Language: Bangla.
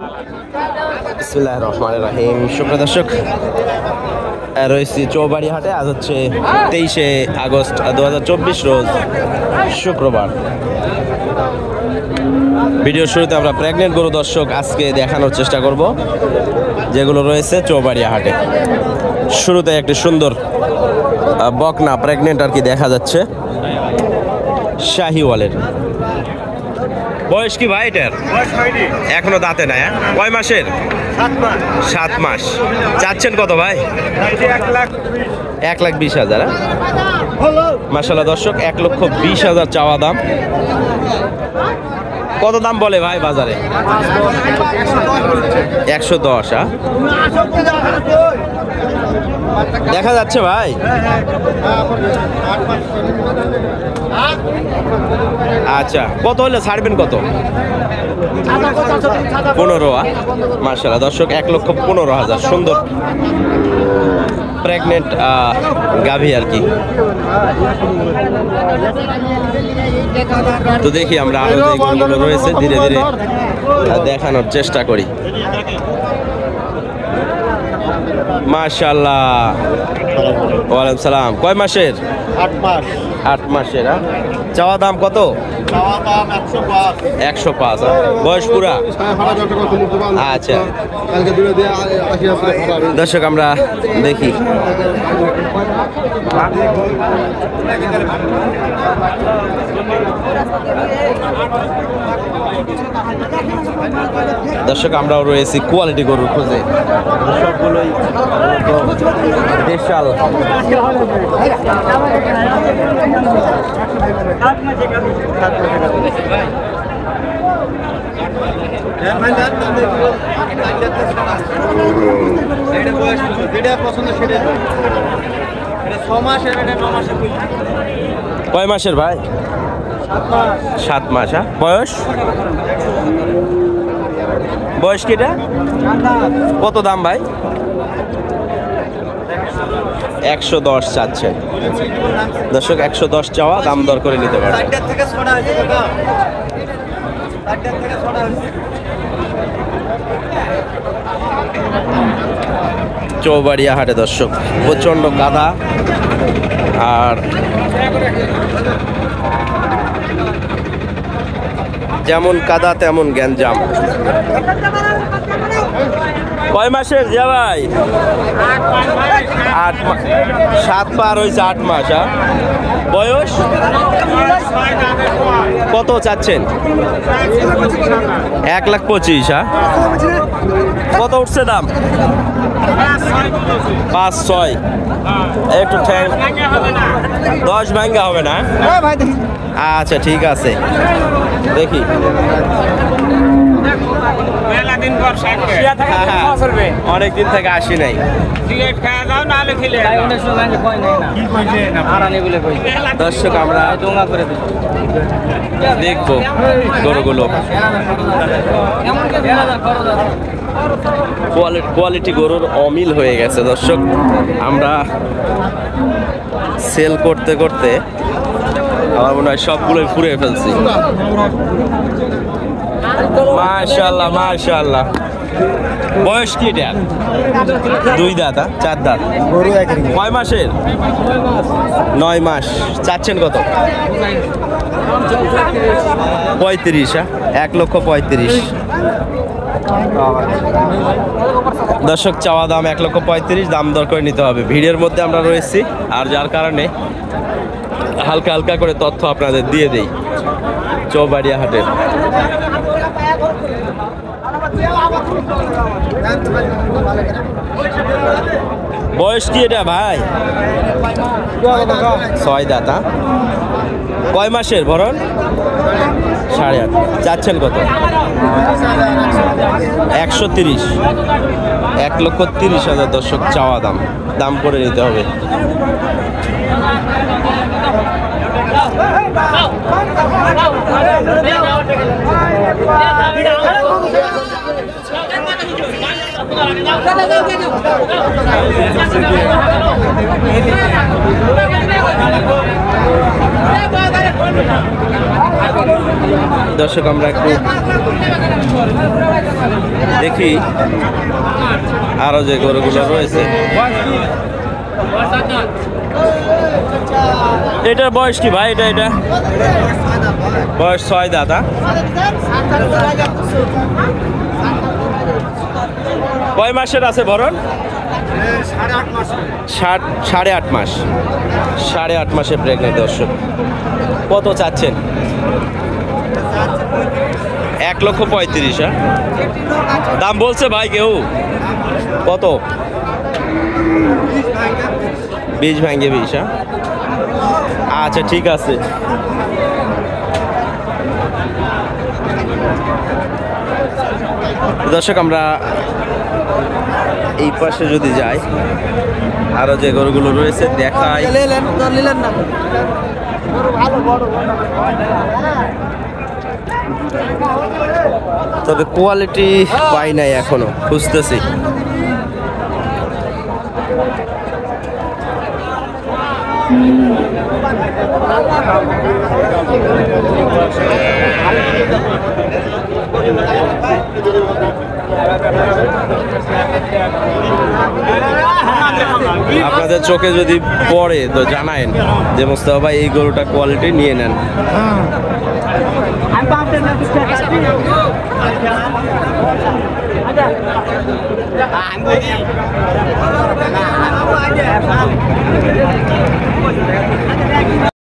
বিসমিল্লাহির রহমানির রহিম। সুপ্রিয় দর্শক, রয়েছি চৌবাড়ি হাটে। আজ হচ্ছে 23শে আগস্ট 2024 রোজ শুক্রবার। ভিডিওর শুরুতে আমরা প্রেগনেন্ট গরু দর্শক আজকে দেখানোর চেষ্টা করব, যেগুলো রয়েছে চৌবাড়িয়া হাটে। শুরুতে একটি সুন্দর বকনা প্রেগনেন্ট আর কি দেখা যাচ্ছে, শাহিওয়ালের। বয়স কি ভাই এটার? এখনো দাঁতে নাই। কয় মাসের? 7 মাস। চাচ্ছেন কত ভাই? 1,20,000। মাশাআল্লাহ দর্শক, 1,20,000 চাওয়া দাম। কত দাম বলে ভাই বাজারে? 110। দেখা যাচ্ছে ভাই। আচ্ছা, কত হলে ছাড়বেন? কত? 15। মাশাআল্লাহ দর্শক, 1,15,000। সুন্দর প্রেগনেন্ট গাভী আর কি। তো দেখি আমরা আরো যে গরুগুলো রয়েছে ধীরে ধীরে দেখানোর চেষ্টা করি। মাশাআল্লাহ। ওয়ালাইকুম সালাম। কয় মাসের? 8 মাস। 8 মাসের। চাওয়া দাম কত? চাওয়া দাম 105। বয়স পুরা? আচ্ছা দর্শক, আমরা দেখি। দর্শক, আমরাও রয়েছি কোয়ালিটি গরুর খোঁজে। সবগুলোই দেশাল। কয় মাসের ভাই? 7 মাস। বয়স? বয়স কি এটা? কত দাম ভাই? 110 চাচ্ছেন দর্শক। 110 চাওয়া, দাম দর করে নিতে পারবেন। চৌবাড়িয়া হাটে দর্শক প্রচন্ড কাদা, আর যেমন কাদা তেমন গ্যাঞ্জাম। কয় মাসের যা ভাই? 7 পার হয়েছে। 8 মাস। বয়স? কত চাচ্ছেন? 1,25,000। কত উঠছে দাম? 5-6। একটু 10 ভাঙ্গা হবে না? আচ্ছা ঠিক আছে, দেখি। অনেকদিন থেকে আসি নাই। দর্শক, আমরা দেখবো গরুগুলো। কোয়ালিটি গরুর অমিল হয়ে গেছে দর্শক। আমরা সেল করতে করতে আমার মনে হয় সবগুলোই ফুরিয়ে ফেলছি। মাশাআল্লাহ মাশাআল্লাহ। বয়স কি এটা? 2 দাঁত। 4 দাঁত। কয় মাসের? 9 মাস। চাচ্ছেন কত? 35। 1,35,000 দর্শক, চাওয়া দাম 1,35,000। দাম দর করে নিতে হবে। ভিড়ের মধ্যে আমরা রয়েছি, আর যার কারণে হালকা হালকা করে তথ্য আপনাদের দিয়ে দেই চৌবাড়িয়া হাটের। বয়স কি এটা ভাই? 6 দাঁত। কয় মাসের ভরণ? 8.5। চাচ্ছেন কত? 130। 1,30,000 দর্শক চাওয়া দাম। দাম করে নিতে হবে। দর্শক আমরা একটু দেখি আরো যে গরুগুলো রয়েছে। এটার বয়স কি ভাই? এটা বয়স 6 দাঁত। কয় মাসের আছে ভরণ? 8.5 মাস। 8.5 মাসে প্রেগনেন্ট দর্শক। কত চাচ্ছেন? 1,35,000। হ্যাঁ, দাম বলছে ভাই কেউ? কত? 20 ভাঙ্গে 20। হ্যাঁ, আচ্ছা ঠিক আছে। দর্শক আমরা এই পাশে যদি যাই আরো যে গরুগুলো রয়েছে দেখাই। তবে কোয়ালিটি পাই নাই, এখনো খুঁজতেছি। আপনাদের চোখে যদি পড়ে তো জানায়েন যে মোস্তফা ভাই এই গরুটা কোয়ালিটি নিয়ে নেন।